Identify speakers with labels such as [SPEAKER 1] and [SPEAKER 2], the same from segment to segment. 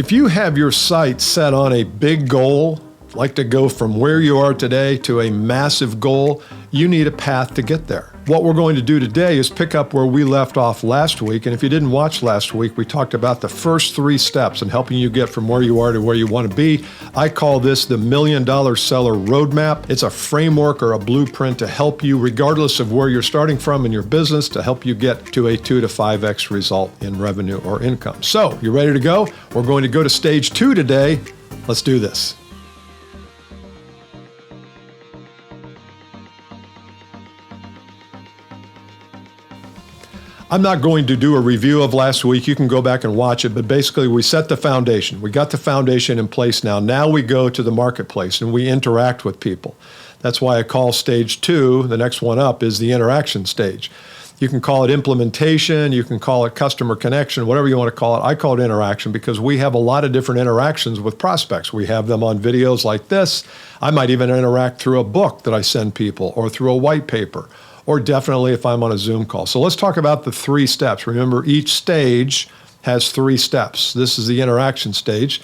[SPEAKER 1] If you have your sights set on a big goal, like to go from where you are today to a massive goal, you need a path to get there. What we're going to do today is pick up where we left off last week. And if you didn't watch last week, we talked about the first 3 steps in helping you get from where you are to where you want to be. I call this the $1 Million Seller Roadmap. It's a framework or a blueprint to help you, regardless of where you're starting from in your business, to help you get to a 2 to 5x result in revenue or income. So, you ready to go? We're going to go to stage 2 today. Let's do this. I'm not going to do a review of last week. You can go back and watch it, but basically we set the foundation. We got the foundation in place now. Now we go to the marketplace and we interact with people. That's why I call stage 2, the next one up, is the interaction stage. You can call it implementation, you can call it customer connection, whatever you want to call it. I call it interaction because we have a lot of different interactions with prospects. We have them on videos like this. I might even interact through a book that I send people or through a white paper, or definitely if I'm on a Zoom call. So let's talk about the 3 steps. Remember, each stage has 3 steps. This is the interaction stage.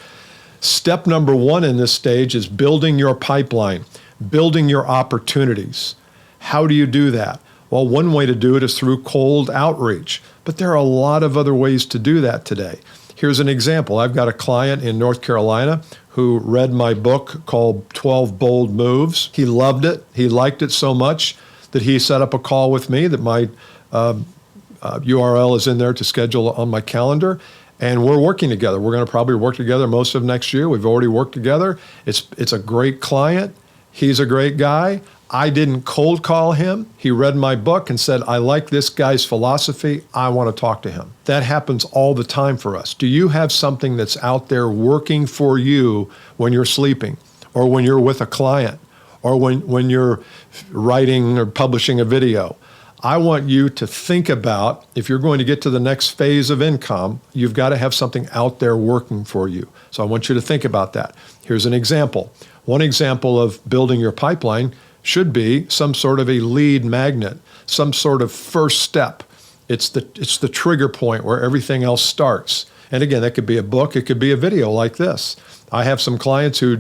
[SPEAKER 1] Step number 1 in this stage is building your pipeline, building your opportunities. How do you do that? Well, one way to do it is through cold outreach, but there are a lot of other ways to do that today. Here's an example. I've got a client in North Carolina who read my book called 12 Bold Moves. He loved it. He liked it so much that he set up a call with me that my URL is in there to schedule on my calendar. And we're working together. We're going to probably work together most of next year. We've already worked together. It's a great client. He's a great guy. I didn't cold call him. He read my book and said, I like this guy's philosophy. I want to talk to him. That happens all the time for us. Do you have something that's out there working for you when you're sleeping or when you're with a client? Or when you're writing or publishing a video? I want you to think about, if you're going to get to the next phase of income, you've got to have something out there working for you. So I want you to think about that. Here's an example. One example of building your pipeline should be some sort of a lead magnet, some sort of first step. It's the trigger point where everything else starts. And again, that could be a book, it could be a video like this. I have some clients who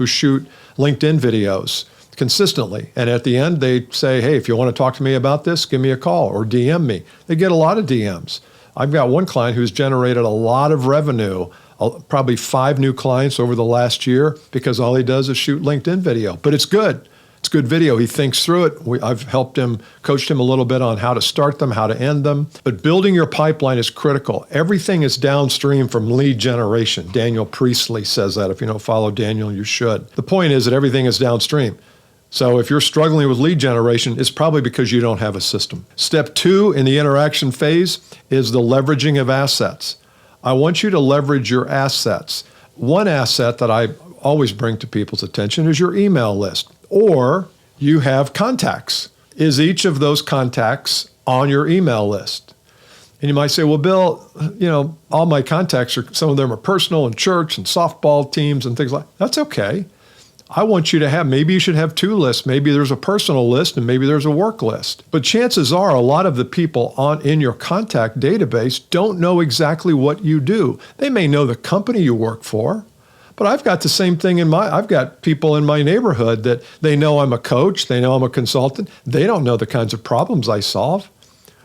[SPEAKER 1] shoot LinkedIn videos consistently. And at the end, they say, hey, if you want to talk to me about this, give me a call or DM me. They get a lot of DMs. I've got one client who's generated a lot of revenue, probably 5 new clients over the last year because all he does is shoot LinkedIn video. But it's good. It's good video. He thinks through it. I've helped him, coached him a little bit on how to start them, how to end them. But building your pipeline is critical. Everything is downstream from lead generation. Daniel Priestley says that. If you don't follow Daniel, you should. The point is that everything is downstream. So if you're struggling with lead generation, it's probably because you don't have a system. Step 2 in the interaction phase is the leveraging of assets. I want you to leverage your assets. One asset that I always bring to people's attention is your email list. Or you have contacts. Is each of those contacts on your email list? And you might say, well, Bill, all my contacts some of them are personal and church and softball teams and things like that. That's okay. I want you to have, maybe you should have 2 lists. Maybe there's a personal list and maybe there's a work list. But chances are a lot of the people in your contact database don't know exactly what you do. They may know the company you work for. But I've got the same thing I've got people in my neighborhood that they know I'm a coach, they know I'm a consultant. They don't know the kinds of problems I solve,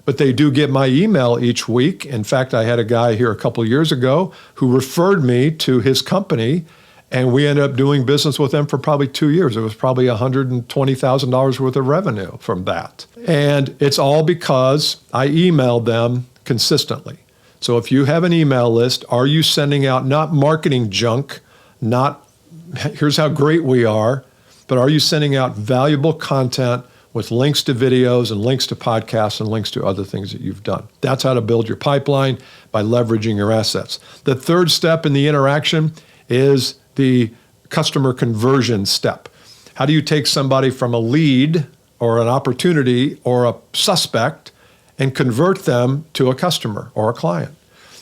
[SPEAKER 1] but they do get my email each week. In fact, I had a guy here a couple of years ago who referred me to his company, and we ended up doing business with them for probably 2 years. It was probably $120,000 worth of revenue from that. And it's all because I emailed them consistently. So if you have an email list, are you sending out not marketing junk, not here's how great we are, but are you sending out valuable content with links to videos and links to podcasts and links to other things that you've done? That's how to build your pipeline, by leveraging your assets. The 3rd step in the interaction is the customer conversion step. How do you take somebody from a lead or an opportunity or a suspect and convert them to a customer or a client?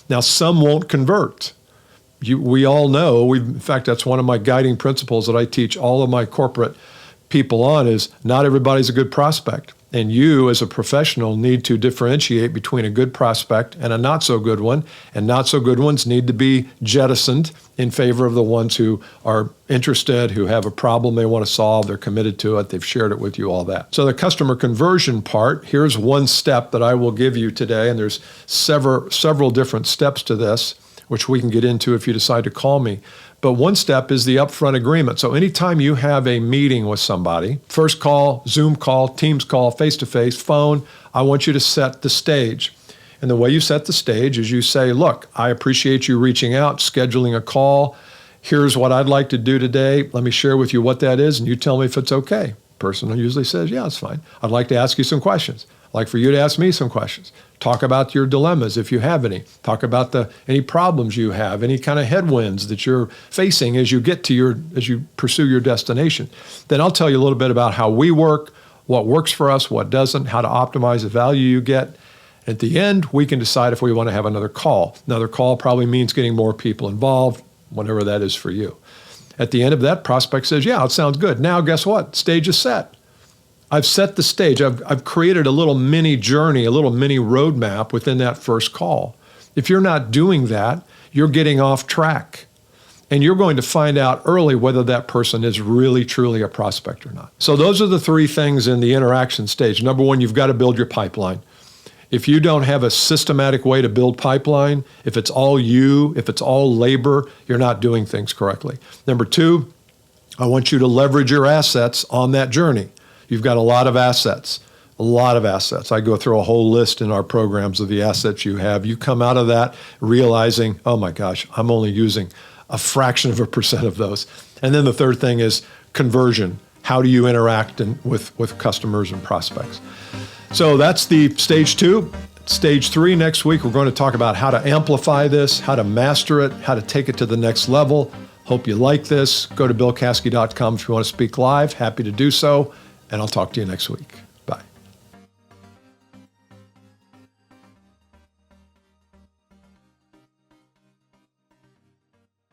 [SPEAKER 1] Now, some won't convert. We all know, in fact, that's one of my guiding principles that I teach all of my corporate people on, is not everybody's a good prospect. And you, as a professional, need to differentiate between a good prospect and a not so good one. And not so good ones need to be jettisoned in favor of the ones who are interested, who have a problem they want to solve, they're committed to it, they've shared it with you, all that. So the customer conversion part, here's one step that I will give you today, and there's several different steps to this, which we can get into if you decide to call me. But one step is the upfront agreement. So anytime you have a meeting with somebody, first call, Zoom call, Teams call, face-to-face, phone, I want you to set the stage. And the way you set the stage is you say, look, I appreciate you reaching out, scheduling a call. Here's what I'd like to do today. Let me share with you what that is, and you tell me if it's okay. Person usually says, yeah, it's fine. I'd like to ask you some questions. I'd like for you to ask me some questions. Talk about your dilemmas if you have any. Talk about any problems you have, any kind of headwinds that you're facing as you pursue your destination. Then I'll tell you a little bit about how we work, what works for us, what doesn't, how to optimize the value you get. At the end, we can decide if we want to have another call. Another call probably means getting more people involved, whatever that is for you. At the end of that, prospect says, yeah, it sounds good. Now, guess what? Stage is set. I've set the stage. I've created a little mini journey, a little mini roadmap within that first call. If you're not doing that, you're getting off track. And you're going to find out early whether that person is really, truly a prospect or not. So those are the three things in the interaction stage. Number one, you've got to build your pipeline. If you don't have a systematic way to build pipeline, if it's all you, if it's all labor, you're not doing things correctly. Number two, I want you to leverage your assets on that journey. You've got a lot of assets, I go through a whole list in our programs of the assets you have. You come out of that realizing, oh my gosh, I'm only using a fraction of a percent of those. And then the third thing is conversion. How do you interact with customers and prospects? So that's the stage two. Stage three, next week, we're going to talk about how to amplify this, how to master it, how to take it to the next level. Hope you like this. Go to billcaskey.com if you want to speak live. Happy to do so. And I'll talk to you next week.